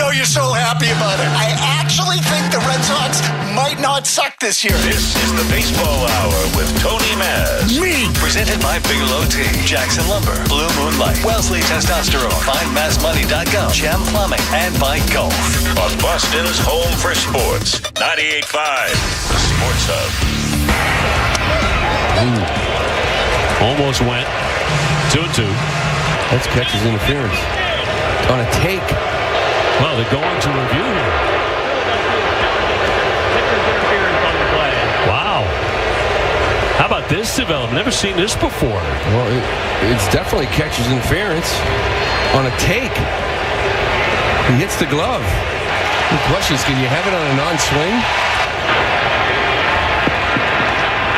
know you're so happy about it. I actually think the Red Sox might not suck this year. This is the Baseball Hour with Tony Maz. Me. Presented by Bigelow Tea, Jackson Lumber, Blue Moonlight, Wellesley Testosterone, FindMazMoney.com, Gem Plumbing, and by Golf. On Boston's home for sports, 98.5, the Sports Hub. Almost went 2-2. That's catcher's interference. On a take. Well, they're going to review here. Wow. How about this development? Never seen this before. Well, it's definitely catcher's interference on a take. He hits the glove. The question is, can you have it on a non-swing?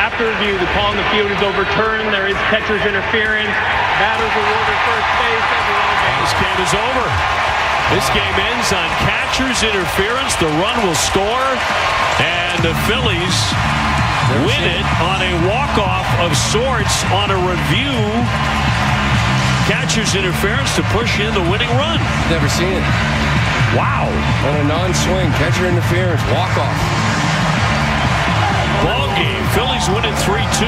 After review, the call in the field is overturned. There is catcher's interference. Batters awarded first base. This game is over. This game ends on catcher's interference. The run will score, and the Phillies win it on a walk-off of sorts on a review. Catcher's interference to push in the winning run. Never seen it. Wow. On a non-swing, catcher interference, walk-off. Ball game. Phillies win it 3-2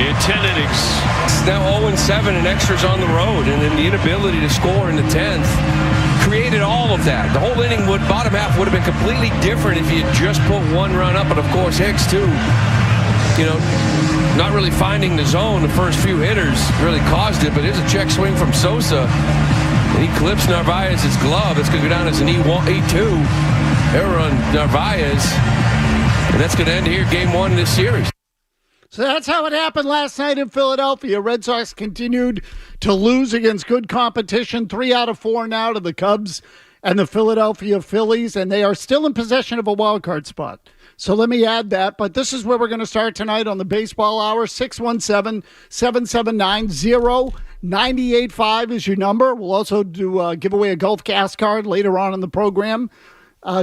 in 10 innings. It's now 0-7 and extras on the road, and then the inability to score in the 10th created all of that. The whole inning bottom half would have been completely different if you had just put one run up, and of course Hicks too. You know, not really finding the zone. The first few hitters really caused it, but here's a check swing from Sosa. And he clips Narvaez's glove. It's going to go down as an E2 error on Narvaez. And that's going to end here, game one in this series. So that's how it happened last night in Philadelphia. Red Sox continued to lose against good competition. 3 out of 4 now to the Cubs and the Philadelphia Phillies, and they are still in possession of a wild card spot. So let me add that. But this is where we're going to start tonight on the Baseball Hour. 617-779-0985 is your number. We'll also give away a Golf Gas card later on in the program.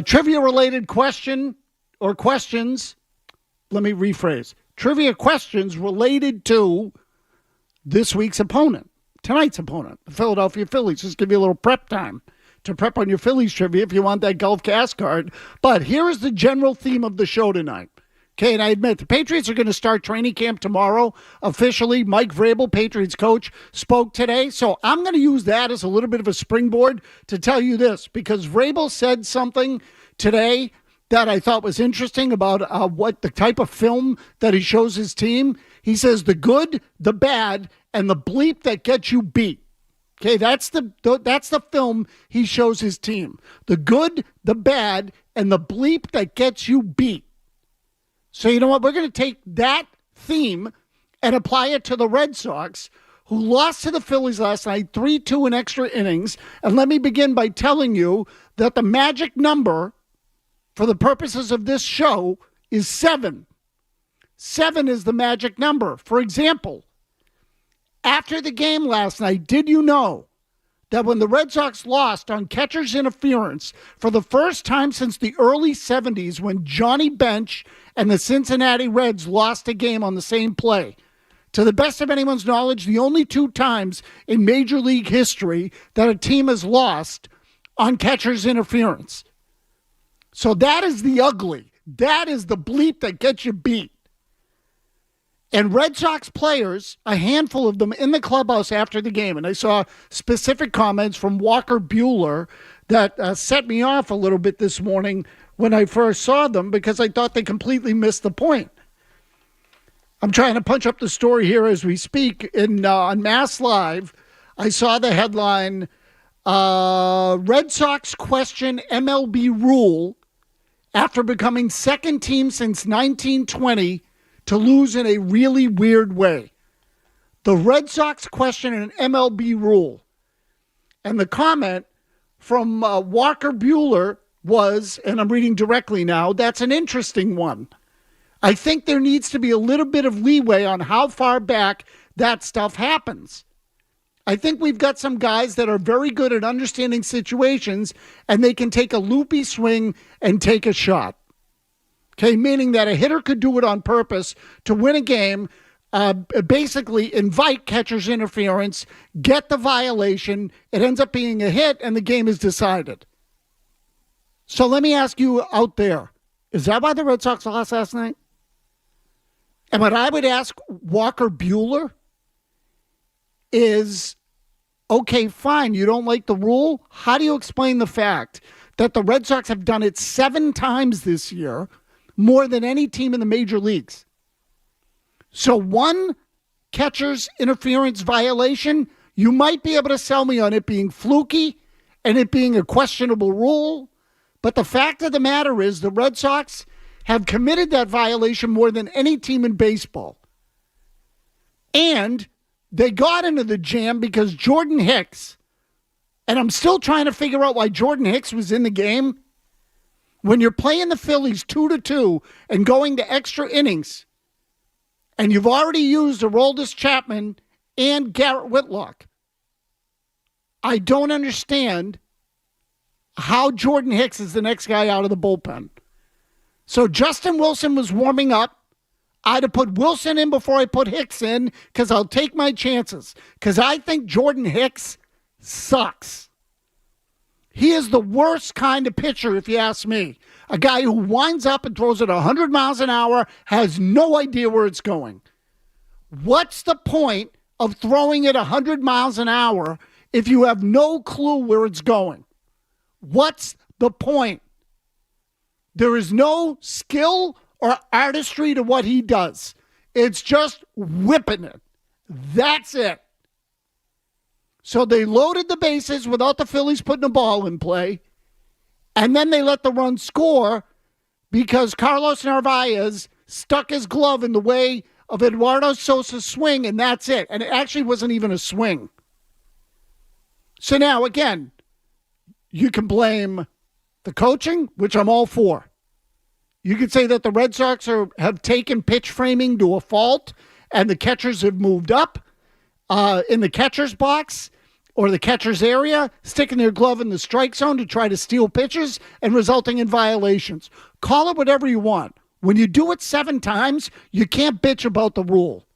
Trivia-related question or questions. Let me rephrase. Trivia questions related to this week's opponent, tonight's opponent, the Philadelphia Phillies. Just give you a little prep time to prep on your Phillies trivia if you want that Golf Gas card. But here is the general theme of the show tonight. Okay, and I admit the Patriots are going to start training camp tomorrow officially. Mike Vrabel, Patriots coach, spoke today. So I'm going to use that as a little bit of a springboard to tell you this, because Vrabel said something today that I thought was interesting about what the type of film that he shows his team. He says the good, the bad, and the bleep that gets you beat. Okay, that's the film he shows his team. The good, the bad, and the bleep that gets you beat. So you know what? We're going to take that theme and apply it to the Red Sox, who lost to the Phillies last night, 3-2 in extra innings. And let me begin by telling you that the magic number for the purposes of this show is 7. 7 is the magic number. For example, after the game last night, did you know that when the Red Sox lost on catcher's interference for the first time since the early 70s, when Johnny Bench and the Cincinnati Reds lost a game on the same play, to the best of anyone's knowledge, the only 2 times in Major League history that a team has lost on catcher's interference. So that is the ugly. That is the bleep that gets you beat. And Red Sox players, a handful of them in the clubhouse after the game, and I saw specific comments from Walker Buehler that set me off a little bit this morning when I first saw them, because I thought they completely missed the point. I'm trying to punch up the story here as we speak. On Mass Live, I saw the headline, Red Sox question MLB rule after becoming second team since 1920 to lose in a really weird way. The Red Sox question an MLB rule. And the comment from Walker Buehler was, and I'm reading directly now, that's an interesting one. I think there needs to be a little bit of leeway on how far back that stuff happens. I think we've got some guys that are very good at understanding situations, and they can take a loopy swing and take a shot. Okay, meaning that a hitter could do it on purpose to win a game, basically invite catcher's interference, get the violation, it ends up being a hit, and the game is decided. So let me ask you out there, is that why the Red Sox lost last night? And what I would ask Walker Buehler is, okay, fine, you don't like the rule. How do you explain the fact that the Red Sox have done it 7 times this year, more than any team in the major leagues? So one catcher's interference violation, you might be able to sell me on it being fluky and it being a questionable rule. But the fact of the matter is the Red Sox have committed that violation more than any team in baseball. And they got into the jam because Jordan Hicks, and I'm still trying to figure out why Jordan Hicks was in the game. When you're playing the Phillies 2-2 and going to extra innings, and you've already used Aroldis Chapman and Garrett Whitlock, I don't understand how Jordan Hicks is the next guy out of the bullpen. So Justin Wilson was warming up. I'd have put Wilson in before I put Hicks in because I'll take my chances. Because I think Jordan Hicks sucks. He is the worst kind of pitcher, if you ask me. A guy who winds up and throws it 100 miles an hour, has no idea where it's going. What's the point of throwing it 100 miles an hour if you have no clue where it's going? What's the point? There is no skill or artistry to what he does. It's just whipping it. That's it. So they loaded the bases without the Phillies putting a ball in play. And then they let the run score because Carlos Narvaez stuck his glove in the way of Eduardo Sosa's swing, and that's it. And it actually wasn't even a swing. So now, again, you can blame the coaching, which I'm all for. You could say that the Red Sox have taken pitch framing to a fault, and the catchers have moved up in the catcher's box or the catcher's area, sticking their glove in the strike zone to try to steal pitches and resulting in violations. Call it whatever you want. When you do it 7 times, you can't bitch about the rule.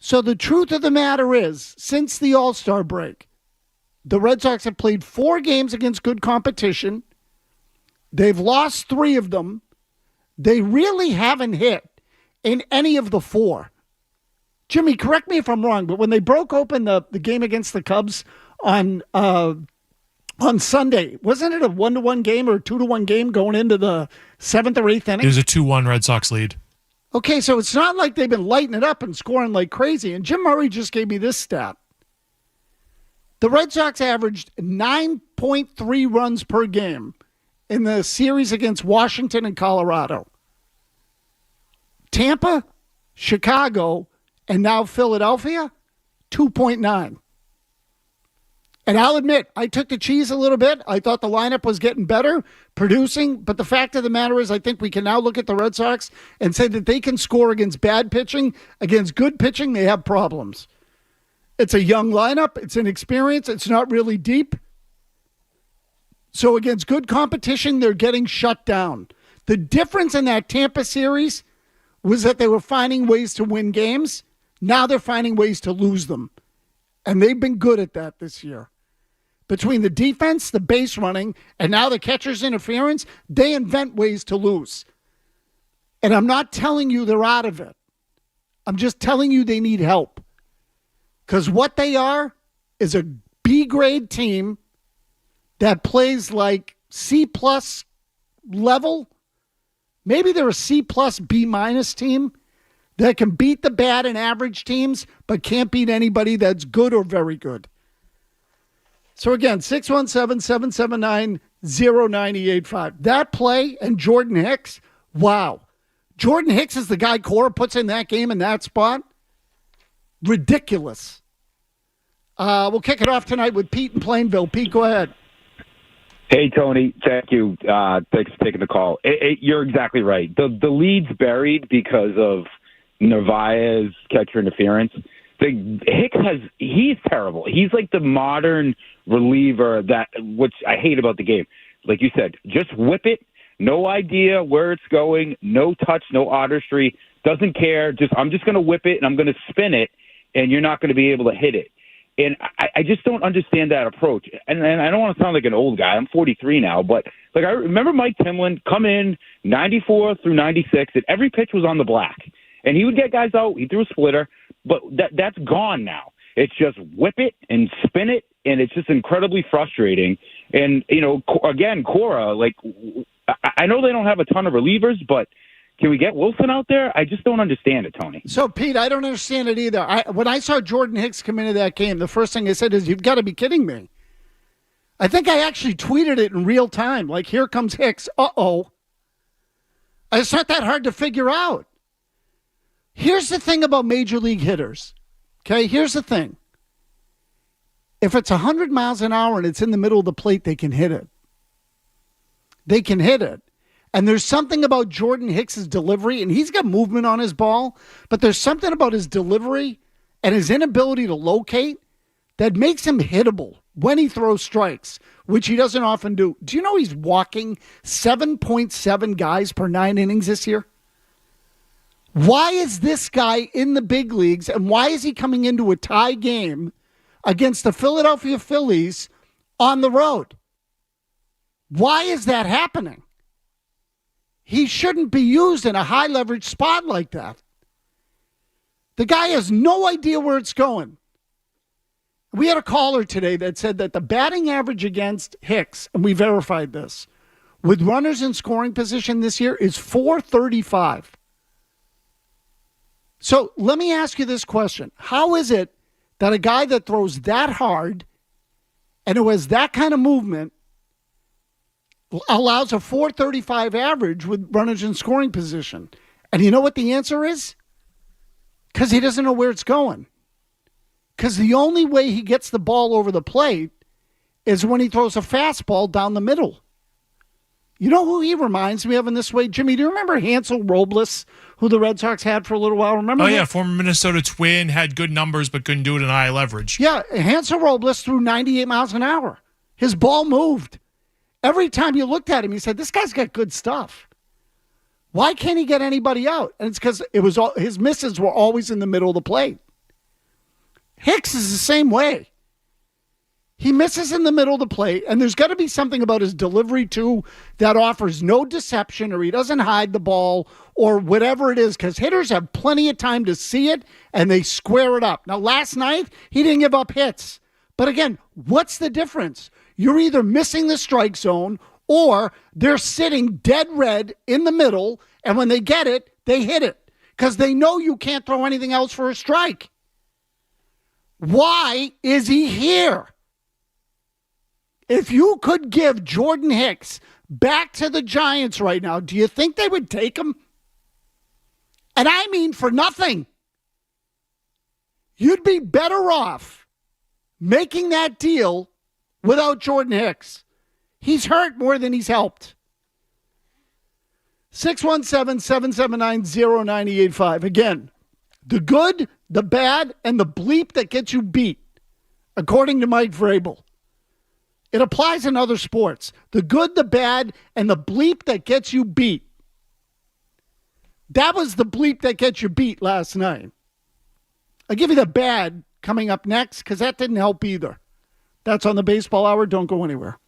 So the truth of the matter is, since the All-Star break, the Red Sox have played 4 games against good competition. They've lost 3 of them. They really haven't hit in any of the 4. Jimmy, correct me if I'm wrong, but when they broke open the game against the Cubs on Sunday, wasn't it a 1-1 game or a 2-1 game going into the 7th or 8th inning? It was a 2-1 Red Sox lead. Okay, so it's not like they've been lighting it up and scoring like crazy. And Jim Murray just gave me this stat. The Red Sox averaged 9.3 runs per game in the series against Washington and Colorado. Tampa, Chicago, and now Philadelphia, 2.9. And I'll admit, I took the cheese a little bit. I thought the lineup was getting better, producing. But the fact of the matter is, I think we can now look at the Red Sox and say that they can score against bad pitching. Against good pitching, they have problems. It's a young lineup. It's inexperienced. It's not really deep. So against good competition, they're getting shut down. The difference in that Tampa series was that they were finding ways to win games. Now they're finding ways to lose them. And they've been good at that this year. Between the defense, the base running, and now the catcher's interference, they invent ways to lose. And I'm not telling you they're out of it. I'm just telling you they need help. Because what they are is a B-grade team that plays like C-plus level. Maybe they're a C-plus, B-minus team that can beat the bad and average teams, but can't beat anybody that's good or very good. So again, 617-779-0985. That play and Jordan Hicks, wow. Jordan Hicks is the guy Cora puts in that game in that spot. Ridiculous. We'll kick it off tonight with Pete in Plainville. Pete, go ahead. Hey, Tony. Thank you. Thanks for taking the call. You're exactly right. The lead's buried because of Narvaez catcher interference. He's terrible. He's like the modern reliever which I hate about the game. Like you said, just whip it. No idea where it's going. No touch, no artistry. Doesn't care. I'm just going to whip it and I'm going to spin it, and you're not going to be able to hit it. And I just don't understand that approach. And I don't want to sound like an old guy. I'm 43 now, but like I remember Mike Timlin come in 94 through 96, and every pitch was on the black. And he would get guys out. He threw a splitter, but that's gone now. It's just whip it and spin it, and it's just incredibly frustrating. And, again, Cora, like, I know they don't have a ton of relievers, but can we get Wilson out there? I just don't understand it, Tony. So, Pete, I don't understand it either. When I saw Jordan Hicks come into that game, the first thing I said is, you've got to be kidding me. I think I actually tweeted it in real time, like, here comes Hicks. Uh-oh. It's not that hard to figure out. Here's the thing about major league hitters. Okay, here's the thing. If it's 100 miles an hour and it's in the middle of the plate, they can hit it. They can hit it. And there's something about Jordan Hicks' delivery, and he's got movement on his ball, but there's something about his delivery and his inability to locate that makes him hittable when he throws strikes, which he doesn't often do. Do you know he's walking 7.7 guys per 9 innings this year? Why is this guy in the big leagues, and why is he coming into a tie game against the Philadelphia Phillies on the road? Why is that happening? He shouldn't be used in a high-leverage spot like that. The guy has no idea where it's going. We had a caller today that said that the batting average against Hicks, and we verified this, with runners in scoring position this year is .435. So let me ask you this question. How is it that a guy that throws that hard and who has that kind of movement allows a .435 average with runners in scoring position? And you know what the answer is? Because he doesn't know where it's going. Because the only way he gets the ball over the plate is when he throws a fastball down the middle. You know who he reminds me of in this way? Jimmy, do you remember Hansel Robles, who the Red Sox had for a little while? Remember him? Yeah, former Minnesota Twin, had good numbers but couldn't do it in high leverage. Yeah, Hansel Robles threw 98 miles an hour. His ball moved. Every time you looked at him, you said, this guy's got good stuff. Why can't he get anybody out? And it's because his misses were always in the middle of the plate. Hicks is the same way. He misses in the middle of the plate, and there's got to be something about his delivery, too, that offers no deception, or he doesn't hide the ball, or whatever it is, because hitters have plenty of time to see it, and they square it up. Now, last night, he didn't give up hits. But again, what's the difference? You're either missing the strike zone, or they're sitting dead red in the middle, and when they get it, they hit it, because they know you can't throw anything else for a strike. Why is he here? If you could give Jordan Hicks back to the Giants right now, do you think they would take him? And I mean for nothing. You'd be better off making that deal without Jordan Hicks. He's hurt more than he's helped. 617-779-0985. Again, the good, the bad, and the bleep that gets you beat, according to Mike Vrabel. It applies in other sports. The good, the bad, and the bleep that gets you beat. That was the bleep that gets you beat last night. I'll give you the bad coming up next, because that didn't help either. That's on the Baseball Hour. Don't go anywhere.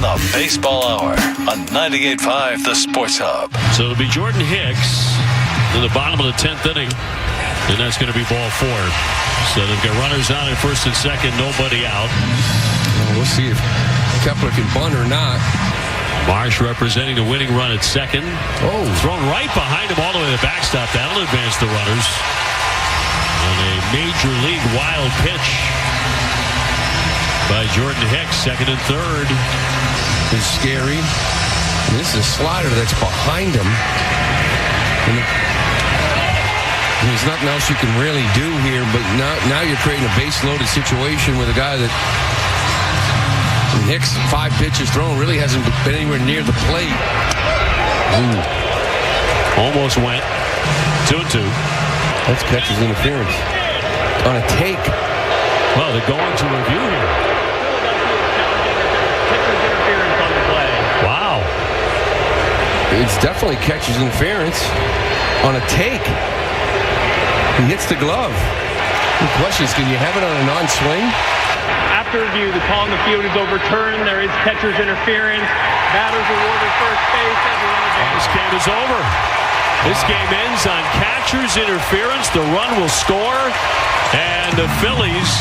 The Baseball Hour on 98.5 The Sports Hub. So it'll be Jordan Hicks in the bottom of the 10th inning, and that's going to be ball 4. So they've got runners on at first and second, nobody out. We'll see if Kepler can bunt or not. Marsh representing the winning run at second. Oh, thrown right behind him all the way to the backstop. That'll advance the runners. And a major league wild pitch by Jordan Hicks, second and third. It's scary. And this is a slider that's behind him. And there's nothing else you can really do here, but now you're creating a base-loaded situation with a guy that Hicks, 5 pitches thrown, really hasn't been anywhere near the plate. Ooh. Almost went. 2-2. That's catcher's interference. On a take. Well, they're going to review here. Catcher's interference on the play. Wow. It's definitely catcher's interference on a take. He hits the glove. The question is, can you have it on a non-swing? After review, the call on the field is overturned. There is catcher's interference. Batters awarded first base. This game is over. This game ends on catcher's interference. The run will score, and the Phillies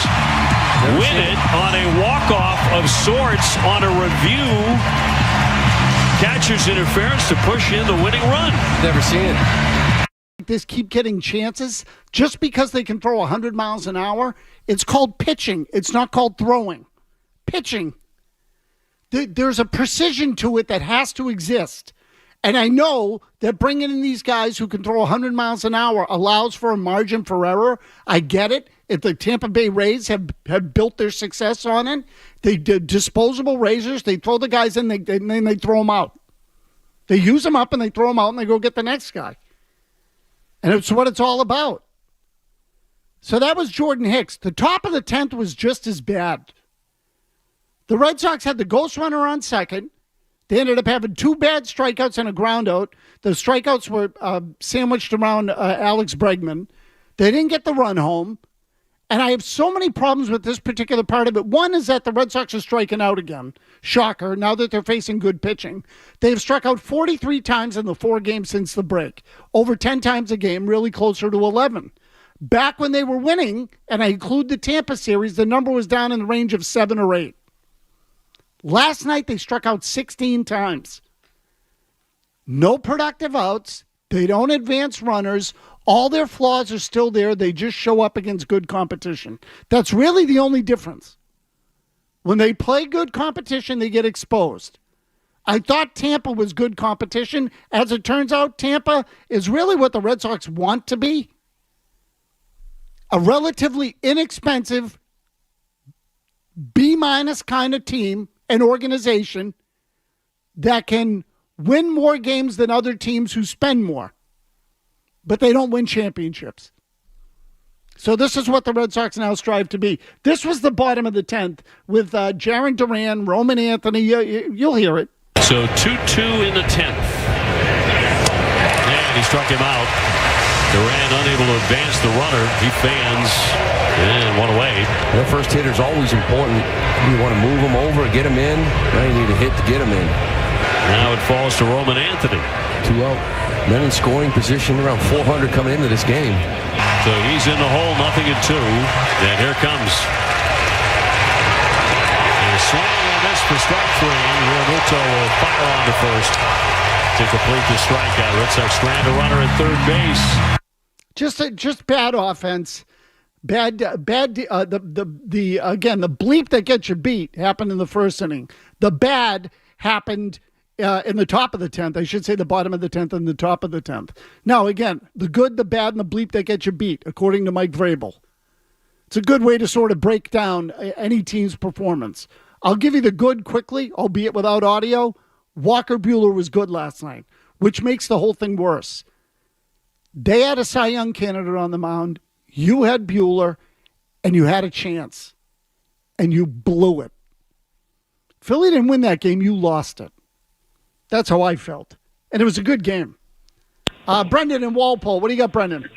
win it on a walk-off of sorts on a review. Catcher's interference to push in the winning run. Never seen it. This keep getting chances just because they can throw 100 miles an hour. It's called pitching. It's not called throwing. Pitching. There's a precision to it that has to exist. And I know that bringing in these guys who can throw 100 miles an hour allows for a margin for error. I get it. If the Tampa Bay Rays have built their success on it, they did disposable razors. They throw the guys in, and then they throw them out. They use them up and they throw them out and they go get the next guy. And it's what it's all about. So that was Jordan Hicks. The top of the 10th was just as bad. The Red Sox had the ghost runner on second. They ended up having 2 bad strikeouts and a ground out. The strikeouts were sandwiched around Alex Bregman. They didn't get the run home. And I have so many problems with this particular part of it. One is that the Red Sox are striking out again. Shocker, now that they're facing good pitching. They've struck out 43 times in the 4 games since the break. Over 10 times a game, really closer to 11. Back when they were winning, and I include the Tampa series, the number was down in the range of 7 or 8. Last night, they struck out 16 times. No productive outs. They don't advance runners. All their flaws are still there. They just show up against good competition. That's really the only difference. When they play good competition, they get exposed. I thought Tampa was good competition. As it turns out, Tampa is really what the Red Sox want to be. A relatively inexpensive B- kind of team and organization that can win more games than other teams who spend more. But they don't win championships. So this is what the Red Sox now strive to be. This was the bottom of the 10th with Jarren Duran, Roman Anthony. You'll hear it. So 2-2 in the 10th. And he struck him out. Duran unable to advance the runner. He fans and one away. That first hitter is always important. You want to move him over, get him in. Now you need a hit to get him in. Now it falls to Roman Anthony. 2 out. Men in scoring position, around 400 coming into this game. So he's in the hole, 0-2. And here comes. A swing and miss for strike 3. Realmuto will fire on to first to complete the strikeout. Red Sox strand a runner at third base. Just bad offense. Again, the bleep that gets you beat happened in the first inning. The bad happened in the top of the 10th. I should say the bottom of the 10th and the top of the 10th. Now, again, the good, the bad, and the bleep that gets you beat, according to Mike Vrabel. It's a good way to sort of break down any team's performance. I'll give you the good quickly, albeit without audio. Walker Buehler was good last night, which makes the whole thing worse. They had a Cy Young candidate on the mound. You had Buehler, and you had a chance, and you blew it. Philly didn't win that game. You lost it. That's how I felt. And it was a good game. Brendan in Walpole. What do you got, Brendan?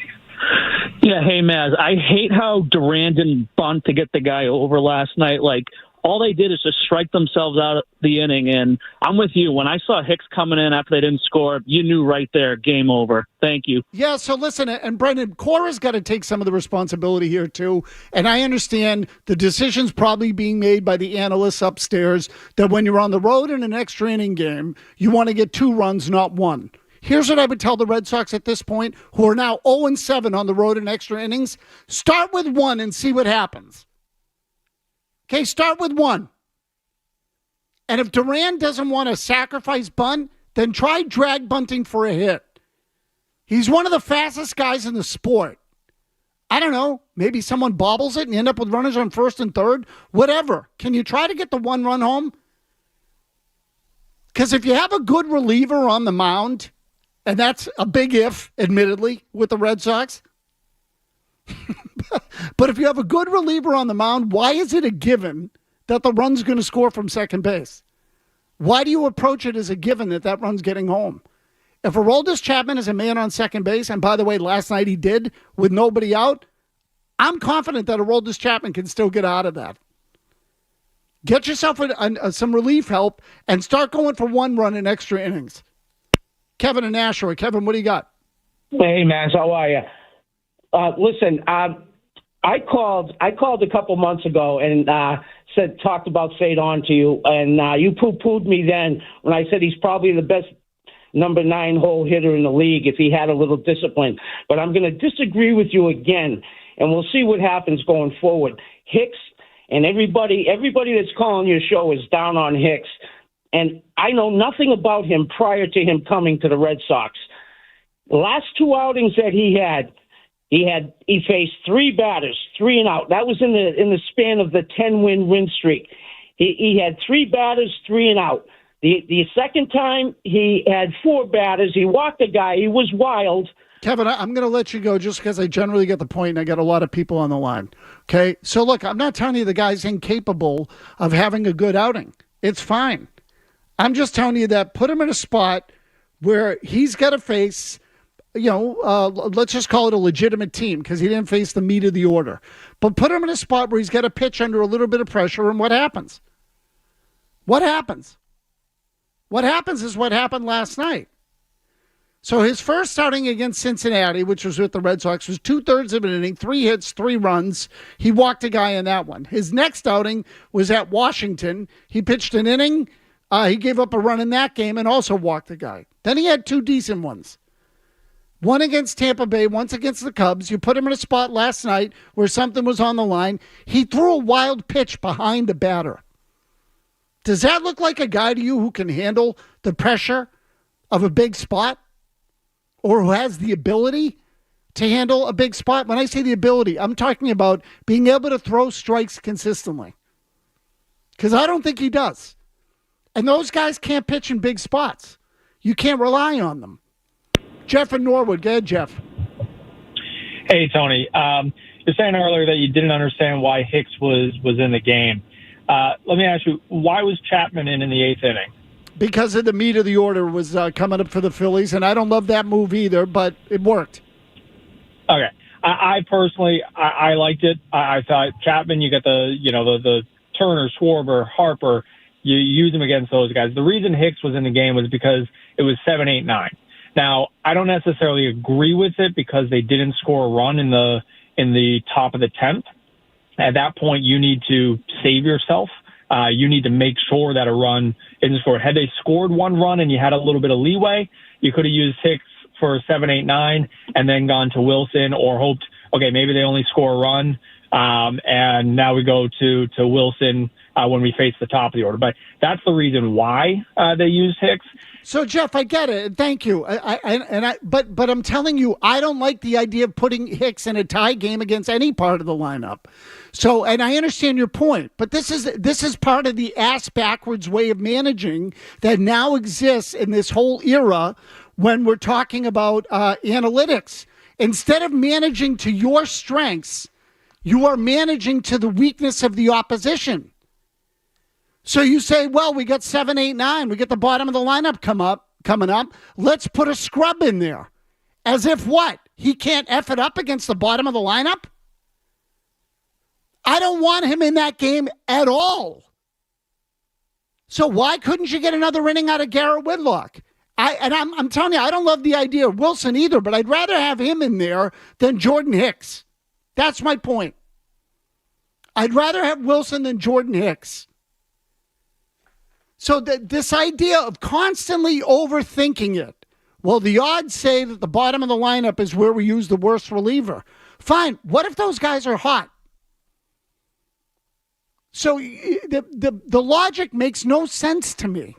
Yeah, hey, Maz. I hate how Duran didn't bunt to get the guy over last night. Like, all they did is just strike themselves out of the inning. And I'm with you. When I saw Hicks coming in after they didn't score, you knew right there, game over. Thank you. Yeah, so listen, and Brendan, Cora's got to take some of the responsibility here too. And I understand the decision's probably being made by the analysts upstairs that when you're on the road in an extra inning game, you want to get 2 runs, not 1. Here's what I would tell the Red Sox at this point, who are now 0-7 on the road in extra innings. Start with 1 and see what happens. Okay, start with 1. And if Duran doesn't want to sacrifice bunt, then try drag bunting for a hit. He's one of the fastest guys in the sport. I don't know, maybe someone bobbles it and you end up with runners on first and third. Whatever. Can you try to get the 1 run home? Because if you have a good reliever on the mound, and that's a big if, admittedly, with the Red Sox, but if you have a good reliever on the mound, why is it a given that the run's going to score from second base? Why do you approach it as a given that that run's getting home? If Aroldis Chapman is a man on second base, and by the way, last night he did with nobody out, I'm confident that Aroldis Chapman can still get out of that. Get yourself some relief help and start going for 1 run in extra innings. Kevin and Nashua. Kevin, what do you got? Hey, man, how are you? Listen, I called a couple months ago and talked about Fade On to you, and you poo-pooed me then when I said he's probably the best number 9 hole hitter in the league if he had a little discipline. But I'm going to disagree with you again, and we'll see what happens going forward. Hicks and everybody that's calling your show is down on Hicks, and I know nothing about him prior to him coming to the Red Sox. The last 2 outings that he faced 3 batters, 3 and out. That was in the span of the 10-win win streak. He had 3 batters, 3 and out. The second time he had 4 batters. He walked a guy. He was wild. Kevin, I'm going to let you go just because I generally get the point and I got a lot of people on the line. Okay, so look, I'm not telling you the guy's incapable of having a good outing. It's fine. I'm just telling you that put him in a spot where he's got to face, let's just call it a legitimate team because he didn't face the meat of the order. But put him in a spot where he's got to pitch under a little bit of pressure, and what happens? What happens? What happens is what happened last night. So his first outing against Cincinnati, which was with the Red Sox, was 2/3 of an inning, 3 hits, 3 runs. He walked a guy in that one. His next outing was at Washington. He pitched an inning. He gave up a run in that game and also walked a guy. Then he had 2 decent ones. One against Tampa Bay, once against the Cubs. You put him in a spot last night where something was on the line. He threw a wild pitch behind a batter. Does that look like a guy to you who can handle the pressure of a big spot? Or who has the ability to handle a big spot? When I say the ability, I'm talking about being able to throw strikes consistently. Because I don't think he does. And those guys can't pitch in big spots. You can't rely on them. Jeff in Norwood. Go ahead, Jeff. Hey, Tony. You're saying earlier that you didn't understand why Hicks was in the game. Let me ask you, why was Chapman in the 8th inning? Because of the meat of the order was coming up for the Phillies, and I don't love that move either, but it worked. Okay. I personally, I liked it. I thought Chapman, you got the Turner, Schwarber, Harper, you use them against those guys. The reason Hicks was in the game was because it was 7, 8, 9. Now, I don't necessarily agree with it because they didn't score a run in the top of the 10th. At that point, you need to save yourself. You need to make sure that a run isn't scored. Had they scored 1 run and you had a little bit of leeway, you could have used Hicks for 7, 8, 9 and then gone to Wilson or hoped, okay, maybe they only score a run. And now we go to Wilson when we face the top of the order. But that's the reason why they used Hicks. So, Jeff, I get it. Thank you. But I'm telling you, I don't like the idea of putting Hicks in a tie game against any part of the lineup. So, and I understand your point, but this is part of the ass backwards way of managing that now exists in this whole era when we're talking about analytics. Instead of managing to your strengths, you are managing to the weakness of the opposition. So you say, well, we got 7, 8, 9. We get the bottom of the lineup coming up. Let's put a scrub in there. As if what? He can't F it up against the bottom of the lineup? I don't want him in that game at all. So why couldn't you get another inning out of Garrett Whitlock? I'm telling you, I don't love the idea of Wilson either, but I'd rather have him in there than Jordan Hicks. That's my point. I'd rather have Wilson than Jordan Hicks. So this idea of constantly overthinking it, well, the odds say that the bottom of the lineup is where we use the worst reliever. Fine. What if those guys are hot? So the logic makes no sense to me.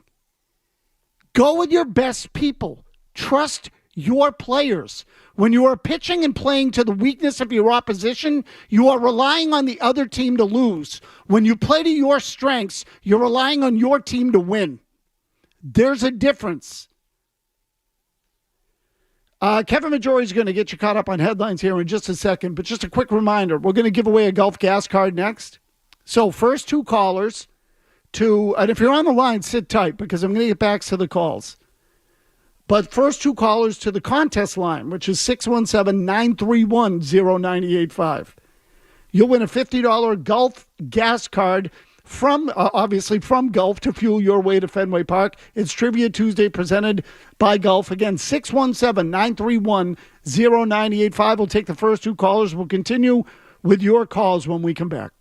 Go with your best people. Trust your players. When you are pitching and playing to the weakness of your opposition, you are relying on the other team to lose. When you play to your strengths, you're relying on your team to win. There's a difference. Kevin Majori is going to get you caught up on headlines here in just a second, but just a quick reminder, we're going to give away a Gulf gas card next. So first two callers and if you're on the line, sit tight because I'm going to get back to the calls. But first two callers to the contest line, which is 617-931-0985. You'll win a $50 Gulf gas card from Gulf to fuel your way to Fenway Park. It's Trivia Tuesday presented by Gulf. Again, 617-931-0985. We'll take the first two callers. We'll continue with your calls when we come back.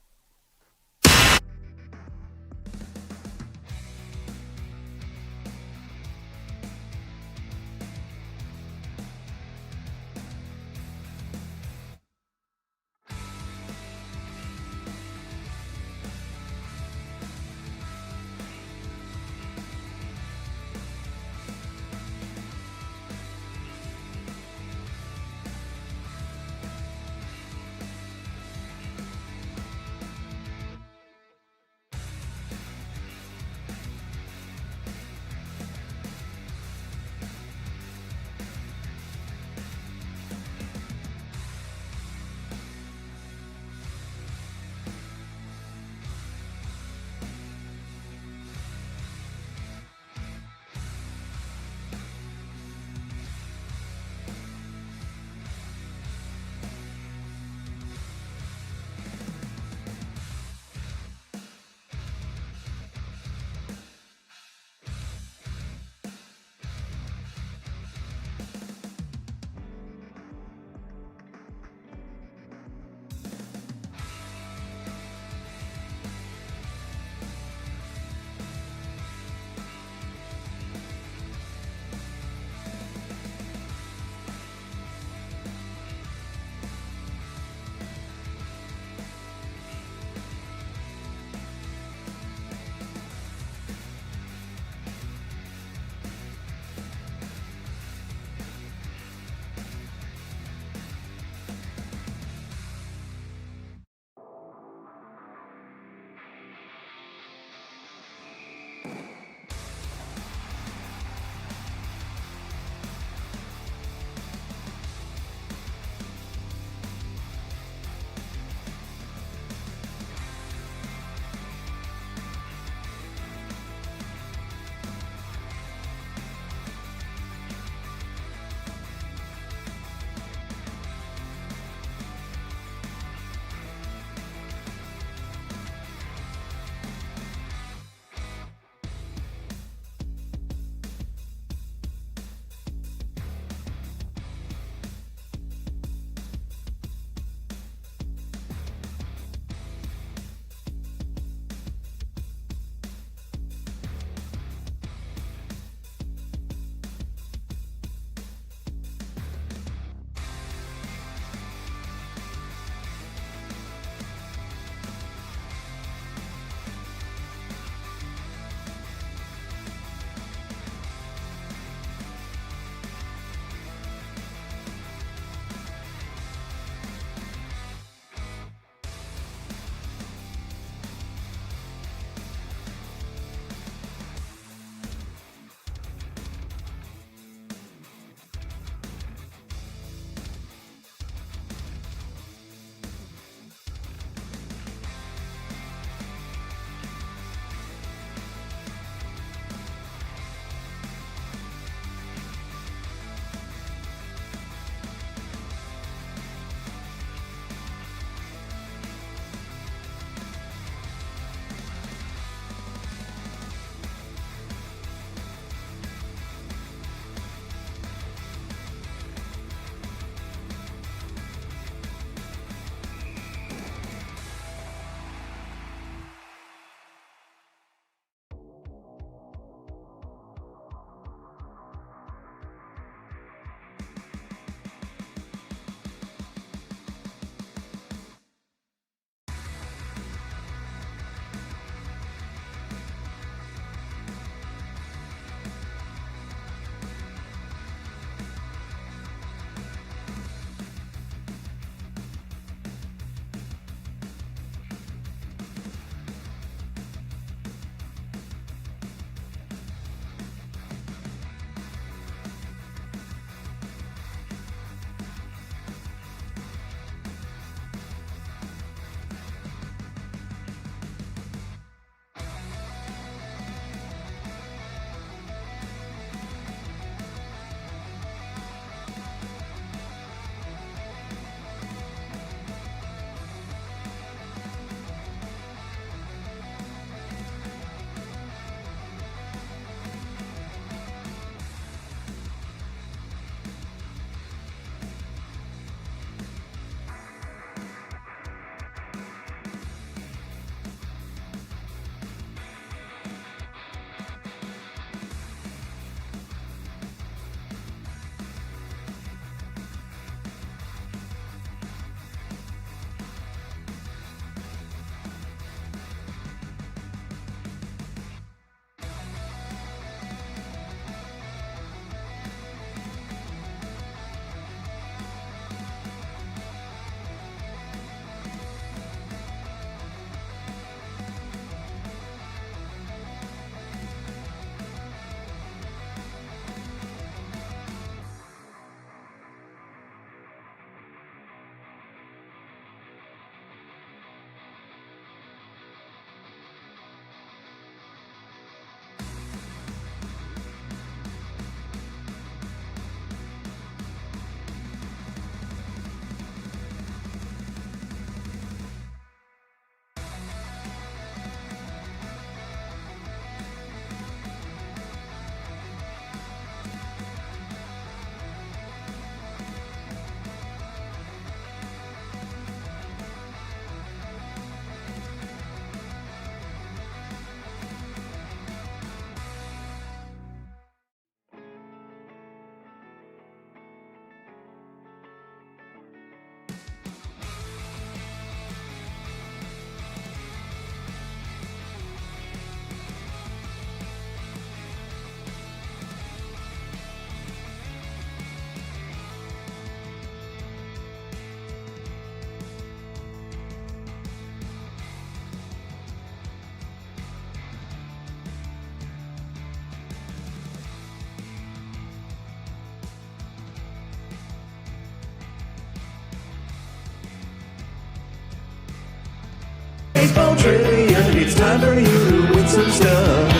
trivia. It's time for you to win some stuff.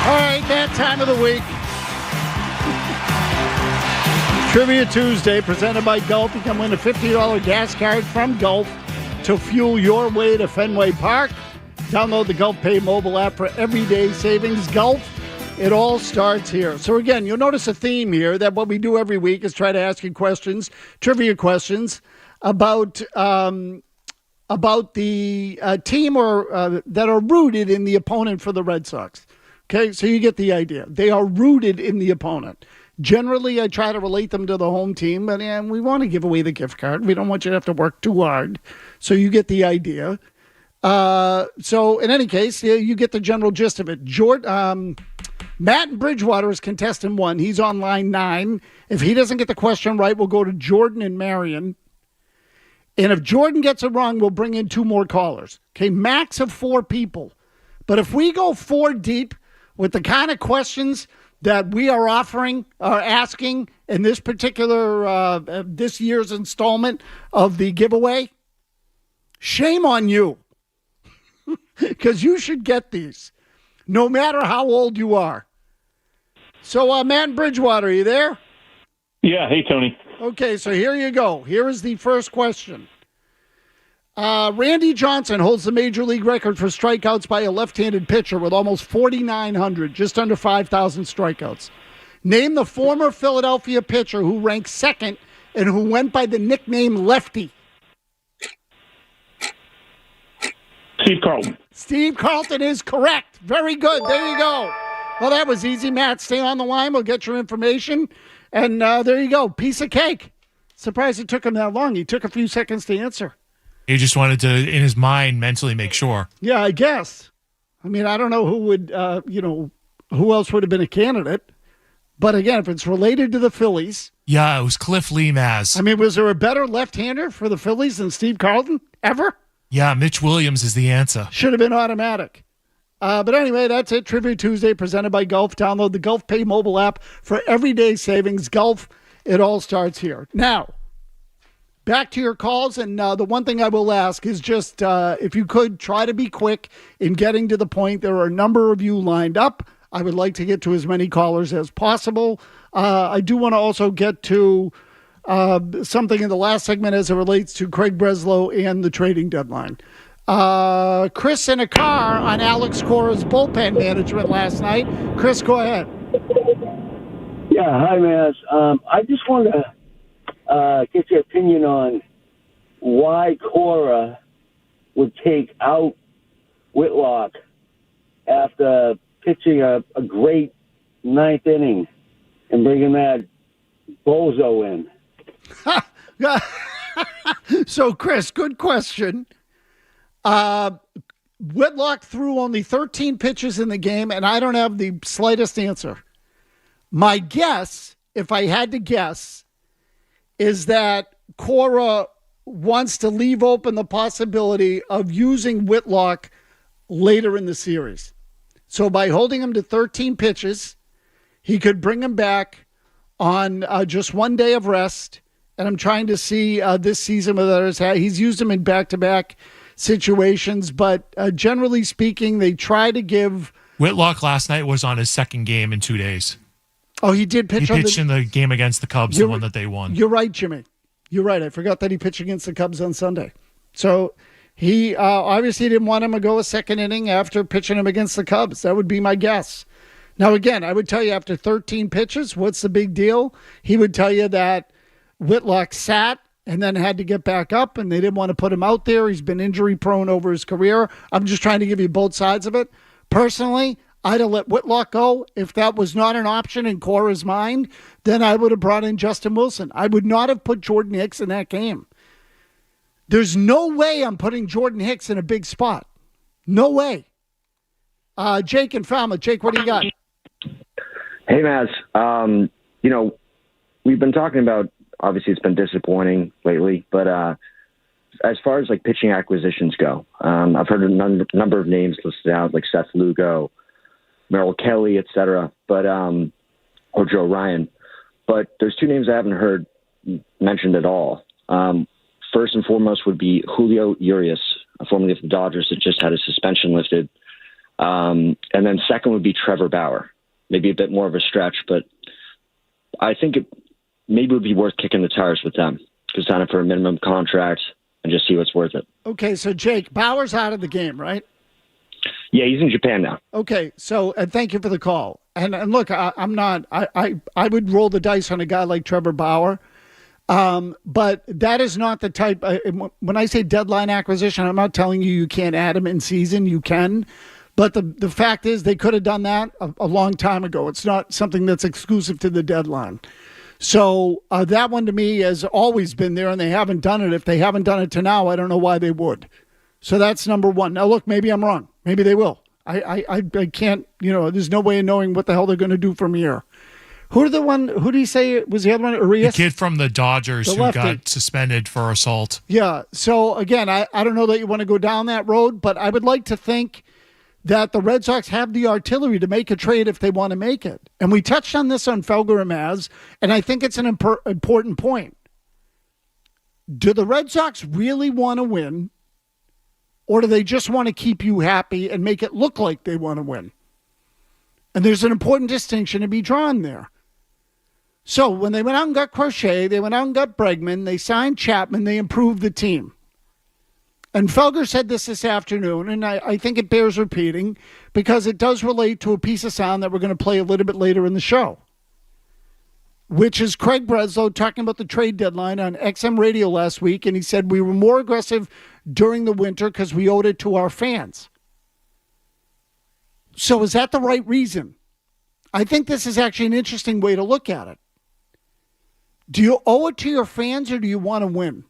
All right, that time of the week. Trivia Tuesday, presented by Gulf. You can win a $50 gas card from Gulf to fuel your way to Fenway Park. Download the Gulf Pay mobile app for everyday savings. Gulf, it all starts here. So again, you'll notice a theme here that what we do every week is try to ask you questions, trivia questions about the team or that are rooted in the opponent for the Red Sox. Okay, so you get the idea. They are rooted in the opponent. Generally, I try to relate them to the home team, but we want to give away the gift card. We don't want you to have to work too hard. So you get the idea. So in any case, you get the general gist of it. Matt in Bridgewater is contestant 1. He's on line 9. If he doesn't get the question right, we'll go to Jordan and Marion. And if Jordan gets it wrong, we'll bring in 2 more callers. Okay, max of 4 people. But if we go 4 deep with the kind of questions that we are asking in this particular, this year's installment of the giveaway, shame on you. Because you should get these, no matter how old you are. So, Matt in Bridgewater, are you there? Yeah. Hey, Tony. Okay, so here you go. Here is the first question. Randy Johnson holds the major league record for strikeouts by a left-handed pitcher with almost 4,900, just under 5,000 strikeouts. Name the former Philadelphia pitcher who ranked second and who went by the nickname Lefty. Steve Carlton. Steve Carlton is correct. Very good. There you go. Well, that was easy, Matt. Stay on the line. We'll get your information. And there you go. Piece of cake. Surprised it took him that long. He took a few seconds to answer. He just wanted to, in his mind, mentally make sure. Yeah, I guess. I mean, I don't know who would, who else would have been a candidate. But again, if it's related to the Phillies. Yeah, it was Cliff Lee Maz. I mean, was there a better left-hander for the Phillies than Steve Carlton ever? Yeah, Mitch Williams is the answer. Should have been automatic. But anyway, that's it. Trivia Tuesday presented by Gulf. Download the Gulf Pay mobile app for everyday savings. Gulf, it all starts here. Now, back to your calls, and the one thing I will ask is just if you could try to be quick in getting to the point. There are a number of you lined up. I would like to get to as many callers as possible. I do want to also get to something in the last segment as it relates to Craig Breslow and the trading deadline. Chris in a car on Alex Cora's bullpen management last night. Chris, go ahead. Yeah, hi, Maz. I just want to get your opinion on why Cora would take out Whitlock after pitching a great ninth inning and bringing that bozo in. So, Chris, good question. Whitlock threw only 13 pitches in the game, and I don't have the slightest answer. My guess, if I had to guess, is that Cora wants to leave open the possibility of using Whitlock later in the series. So by holding him to 13 pitches, he could bring him back on just one day of rest. And I'm trying to see this season whether he's used him in back-to-back situations. But generally speaking, they try to give... Whitlock last night was on his second game in 2 days. Oh, he did pitch. He pitched in the game against the Cubs, the one that they won. You're right, Jimmy. You're right. I forgot that he pitched against the Cubs on Sunday. So he obviously didn't want him to go a second inning after pitching him against the Cubs. That would be my guess. Now, again, I would tell you after 13 pitches, what's the big deal? He would tell you that Whitlock sat and then had to get back up, and they didn't want to put him out there. He's been injury-prone over his career. I'm just trying to give you both sides of it. Personally, I'd have let Whitlock go. If that was not an option in Cora's mind, then I would have brought in Justin Wilson. I would not have put Jordan Hicks in that game. There's no way I'm putting Jordan Hicks in a big spot. No way. Jake and Falmouth. Jake, what do you got? Hey, Maz. We've been talking about, obviously it's been disappointing lately, but as far as like pitching acquisitions go, I've heard a number of names listed out, like Seth Lugo, Merrill Kelly, etc., but or Joe Ryan. But there's two names I haven't heard mentioned at all. first and foremost would be Julio Urias, formerly of the Dodgers, that just had his suspension lifted. And then second would be Trevor Bauer. Maybe a bit more of a stretch, but I think maybe it would be worth kicking the tires with them to sign up for a minimum contract and just see what's worth it. Okay, so Jake, Bauer's out of the game, right? Yeah, he's in Japan now. Okay, so and thank you for the call. And look, I would roll the dice on a guy like Trevor Bauer. But that is not the type. When I say deadline acquisition, I'm not telling you can't add him in season. You can. But the fact is they could have done that a long time ago. It's not something that's exclusive to the deadline. So that one to me has always been there, and they haven't done it. If they haven't done it to now, I don't know why they would. So that's number one. Now, look, maybe I'm wrong. Maybe they will. I can't, there's no way of knowing what the hell they're going to do from here. Who do you say was the other one? Urias? The kid from the Dodgers who got suspended for assault. Yeah. So, again, I don't know that you want to go down that road, but I would like to think that the Red Sox have the artillery to make a trade if they want to make it. And we touched on this on Felger and Maz, and I think it's an important point. Do the Red Sox really want to win, or do they just want to keep you happy and make it look like they want to win? And there's an important distinction to be drawn there. So when they went out and got Crochet, they went out and got Bregman, they signed Chapman, they improved the team. And Felger said this afternoon, and I think it bears repeating because it does relate to a piece of sound that we're going to play a little bit later in the show, which is Craig Breslow talking about the trade deadline on XM radio last week, and he said we were more aggressive during the winter because we owed it to our fans. So is that the right reason? I think this is actually an interesting way to look at it. Do you owe it to your fans or do you want to win?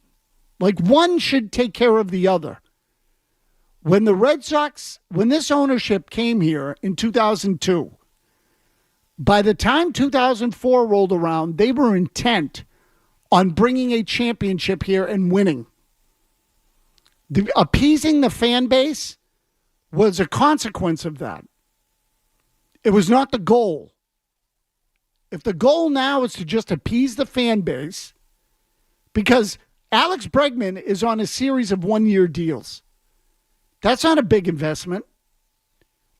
Like one should take care of the other. When the Red Sox, when this ownership came here in 2002, by the time 2004 rolled around, they were intent on bringing a championship here and winning. Appeasing the fan base was a consequence of that. It was not the goal. If the goal now is to just appease the fan base, because Alex Bregman is on a series of one-year deals. That's not a big investment.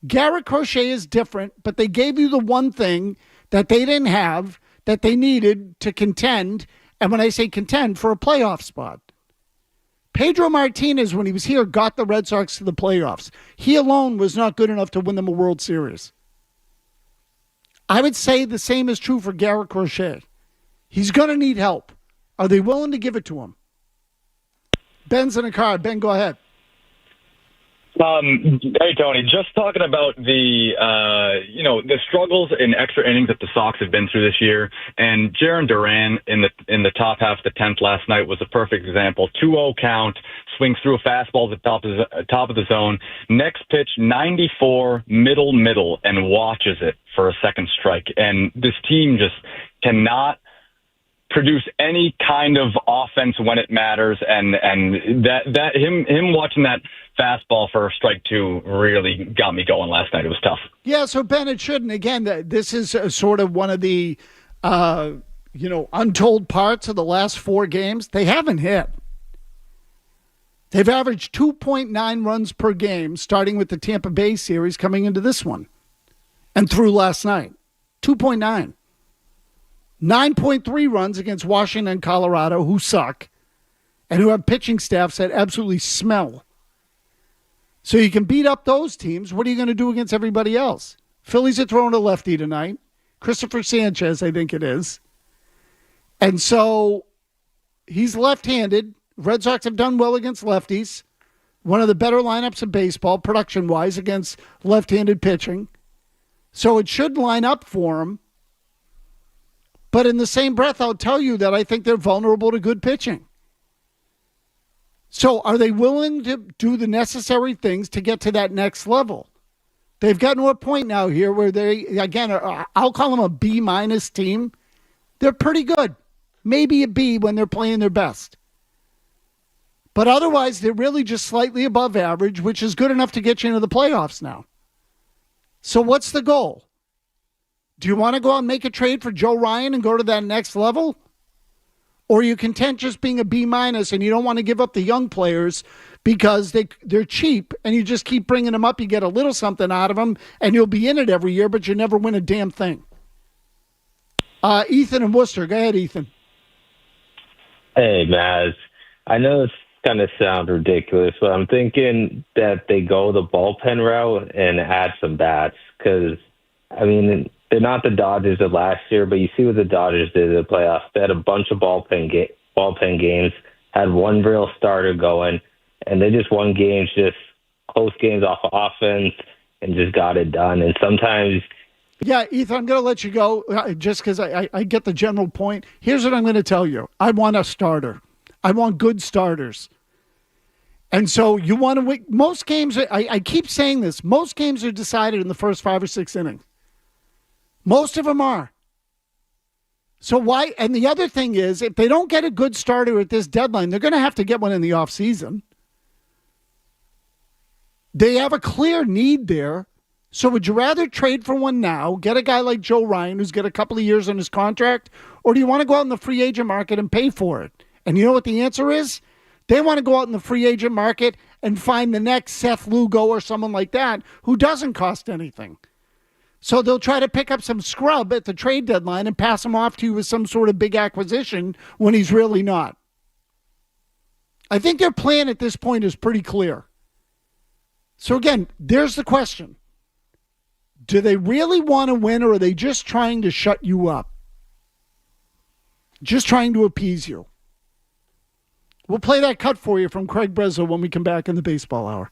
Garrett Crochet is different, but they gave you the one thing that they didn't have that they needed to contend, and when I say contend, for a playoff spot. Pedro Martinez, when he was here, got the Red Sox to the playoffs. He alone was not good enough to win them a World Series. I would say the same is true for Garrett Crochet. He's going to need help. Are they willing to give it to him? Ben's in a car. Ben, go ahead. Hey, Tony. Just talking about the struggles in extra innings that the Sox have been through this year, and Jarren Duran in the top half of the 10th last night was a perfect example. 2-0 count, swings through a fastball at the top of the zone. Next pitch, 94 middle, and watches it for a second strike. And this team just cannot produce any kind of offense when it matters, and that him watching that fastball for strike two really got me going last night. It was tough. Yeah, so Ben, it shouldn't. Again, this is sort of one of the untold parts of the last four games. They haven't hit. They've averaged 2.9 runs per game, starting with the Tampa Bay series coming into this one, and through last night. 2.9. 9.3 runs against Washington and Colorado, who suck, and who have pitching staffs that absolutely smell. So you can beat up those teams. What are you going to do against everybody else? Phillies are throwing a lefty tonight. Christopher Sanchez, I think it is. And so he's left-handed. Red Sox have done well against lefties. One of the better lineups in baseball, production-wise, against left-handed pitching. So it should line up for him. But in the same breath, I'll tell you that I think they're vulnerable to good pitching. So are they willing to do the necessary things to get to that next level? They've gotten to a point now here where they, again, I'll call them a B- team. They're pretty good. Maybe a B when they're playing their best. But otherwise, they're really just slightly above average, which is good enough to get you into the playoffs now. So what's the goal? Do you want to go out and make a trade for Joe Ryan and go to that next level? Or are you content just being a B- and you don't want to give up the young players because they're cheap and you just keep bringing them up, you get a little something out of them, and you'll be in it every year, but you never win a damn thing. Ethan in Worcester. Go ahead, Ethan. Hey, Maz. I know this kind of sounds ridiculous, but I'm thinking that they go the bullpen route and add some bats because, I mean, they're not the Dodgers of last year, but you see what the Dodgers did in the playoffs. They had a bunch of bullpen games, had one real starter going, and they just won games, just close games off of offense, and just got it done. And sometimes... Yeah, Ethan, I'm going to let you go just because I get the general point. Here's what I'm going to tell you. I want a starter. I want good starters. And so you want to win. Most games, I keep saying this, most games are decided in the first 5 or 6 innings. Most of them are. So why? And the other thing is, if they don't get a good starter at this deadline, they're going to have to get one in the offseason. They have a clear need there. So would you rather trade for one now, get a guy like Joe Ryan who's got a couple of years on his contract, or do you want to go out in the free agent market and pay for it? And you know what the answer is? They want to go out in the free agent market and find the next Seth Lugo or someone like that who doesn't cost anything. So they'll try to pick up some scrub at the trade deadline and pass him off to you with some sort of big acquisition when he's really not. I think their plan at this point is pretty clear. So again, there's the question. Do they really want to win, or are they just trying to shut you up? Just trying to appease you. We'll play that cut for you from Craig Breslow when we come back in the baseball hour.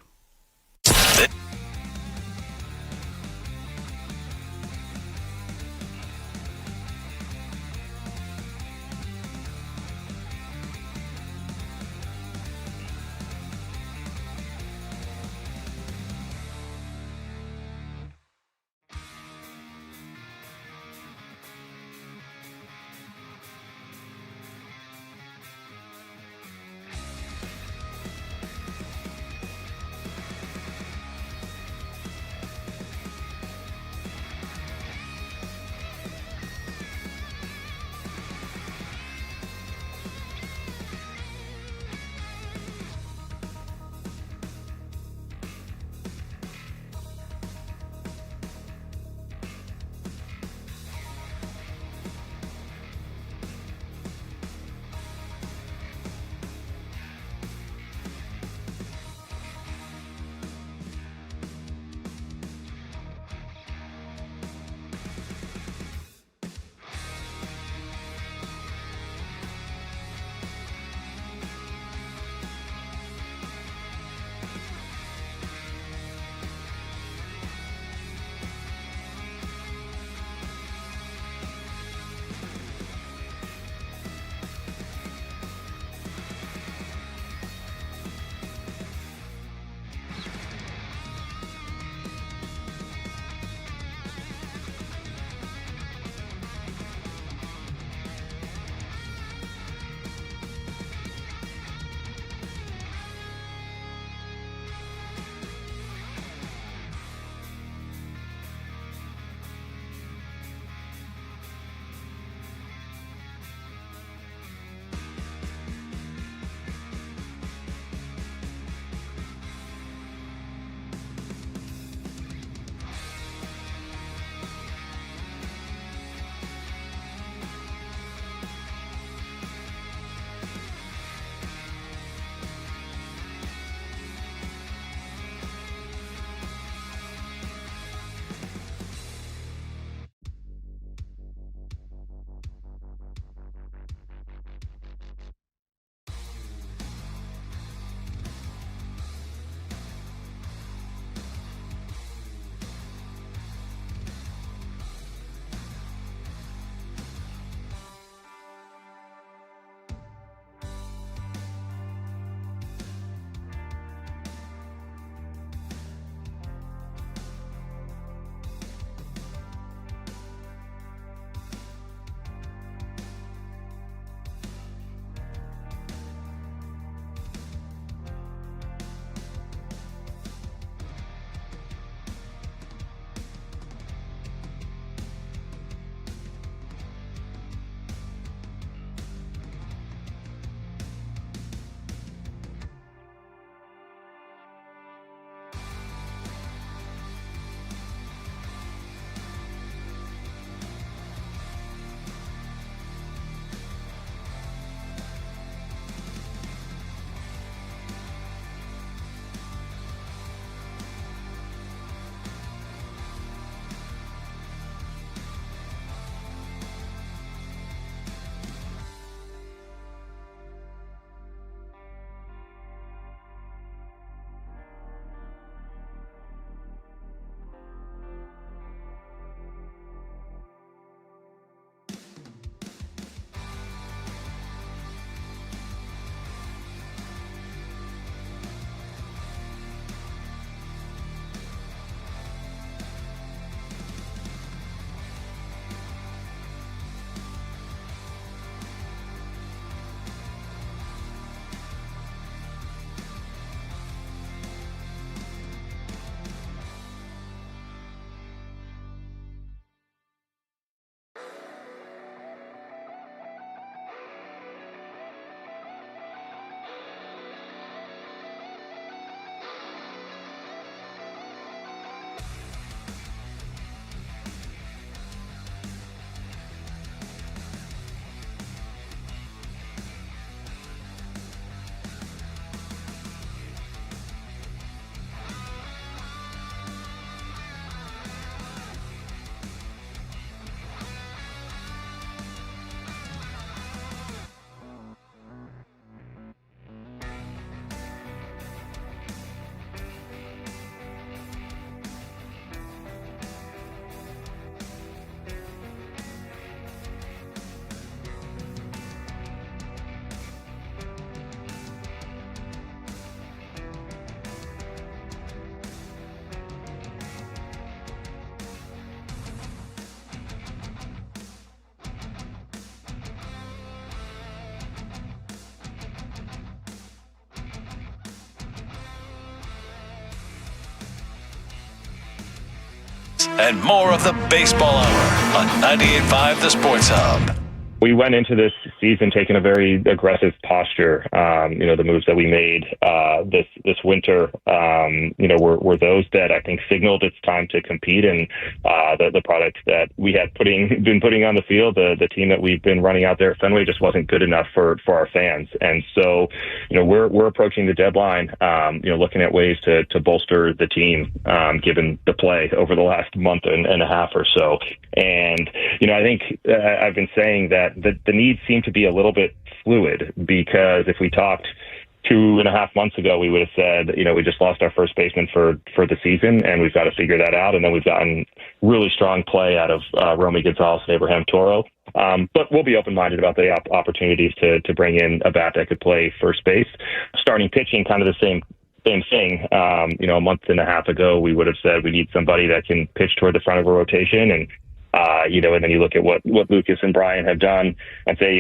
and more of the Baseball Hour on 98.5 The Sports Hub. We went into this season taking a very aggressive posture. The moves that we made this winter, were those that I think signaled it's time to compete. And the product that we had been putting on the field, the team that we've been running out there at Fenway just wasn't good enough for our fans. And so, we're approaching the deadline, looking at ways to bolster the team, given the play over the last month and a half or so. And, I think I've been saying that the needs seem to be a little bit fluid, because if we talked 2.5 months ago, we would have said, we just lost our first baseman for the season, and we've got to figure that out. And then we've gotten really strong play out of Romy Gonzalez and Abraham Toro. But we'll be open-minded about the opportunities to bring in a bat that could play first base. Starting pitching, kind of the same thing. A month and a half ago, we would have said we need somebody that can pitch toward the front of a rotation, and and then you look at what Lucas and Brian have done and say,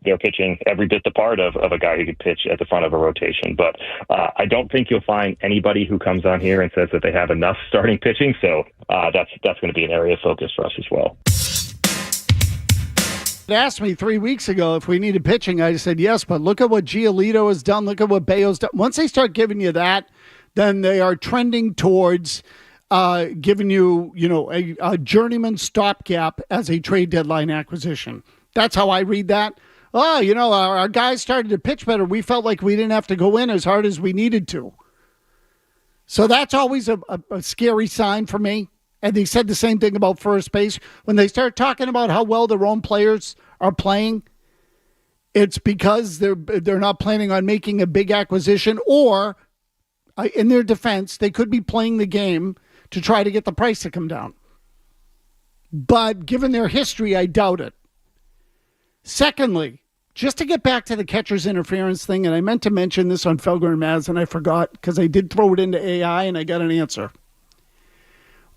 they're pitching every bit the part of a guy who could pitch at the front of a rotation. But I don't think you'll find anybody who comes on here and says that they have enough starting pitching. So that's going to be an area of focus for us as well. They asked me 3 weeks ago if we needed pitching. I said yes, but look at what Giolito has done. Look at what Bayo's done. Once they start giving you that, then they are trending towards giving you, a journeyman stopgap as a trade deadline acquisition. That's how I read that. Our guys started to pitch better. We felt like we didn't have to go in as hard as we needed to. So that's always a scary sign for me. And they said the same thing about first base. When they start talking about how well their own players are playing, it's because they're not planning on making a big acquisition, or in their defense, they could be playing the game to try to get the price to come down. But given their history, I doubt it. Secondly, just to get back to the catcher's interference thing, and I meant to mention this on Felger and Maz, and I forgot because I did throw it into AI and I got an answer.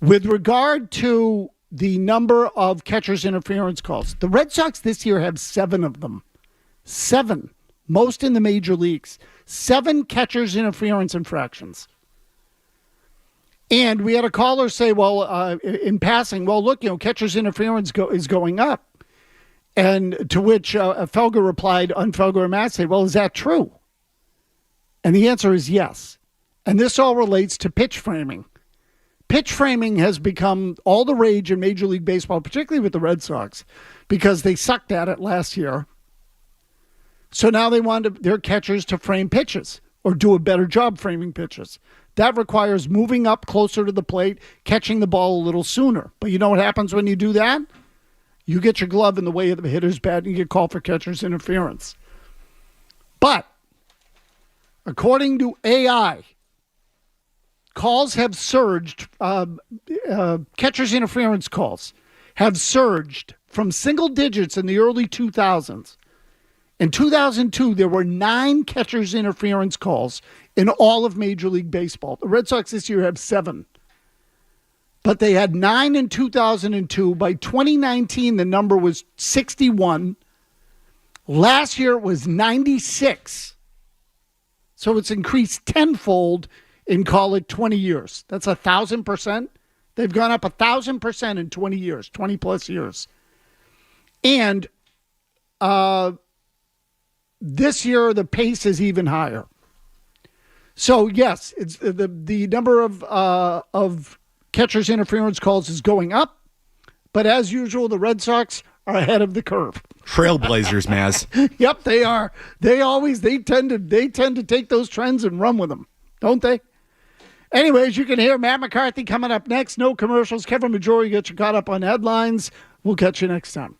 With regard to the number of catcher's interference calls, the Red Sox this year have 7 of them. 7. Most in the major leagues. 7 catcher's interference infractions. And we had a caller say, in passing, look, catcher's interference is going up. And to which Felger replied on Felger and Matt say, is that true? And the answer is yes. And this all relates to pitch framing. Pitch framing has become all the rage in Major League Baseball, particularly with the Red Sox, because they sucked at it last year. So now they want their catchers to frame pitches or do a better job framing pitches. That requires moving up closer to the plate, catching the ball a little sooner. But you know what happens when you do that? You get your glove in the way of the hitter's bat and you get called for catcher's interference. But according to AI, calls have surged. Catcher's interference calls have surged from single digits in the early 2000s. In 2002, there were 9 catcher's interference calls in all of Major League Baseball. The Red Sox this year have 7. But they had 9 in 2002. By 2019, the number was 61. Last year, it was 96. So it's increased tenfold in, call it, 20 years. That's 1,000%. They've gone up 1,000% in 20 years, 20 plus years. And this year, the pace is even higher. So yes, it's the number of catcher's interference calls is going up, but as usual, the Red Sox are ahead of the curve. Trailblazers, Maz. Yep, they are. They tend to take those trends and run with them, don't they? Anyways, you can hear Matt McCarthy coming up next. No commercials. Kevin Majori gets you caught up on headlines. We'll catch you next time.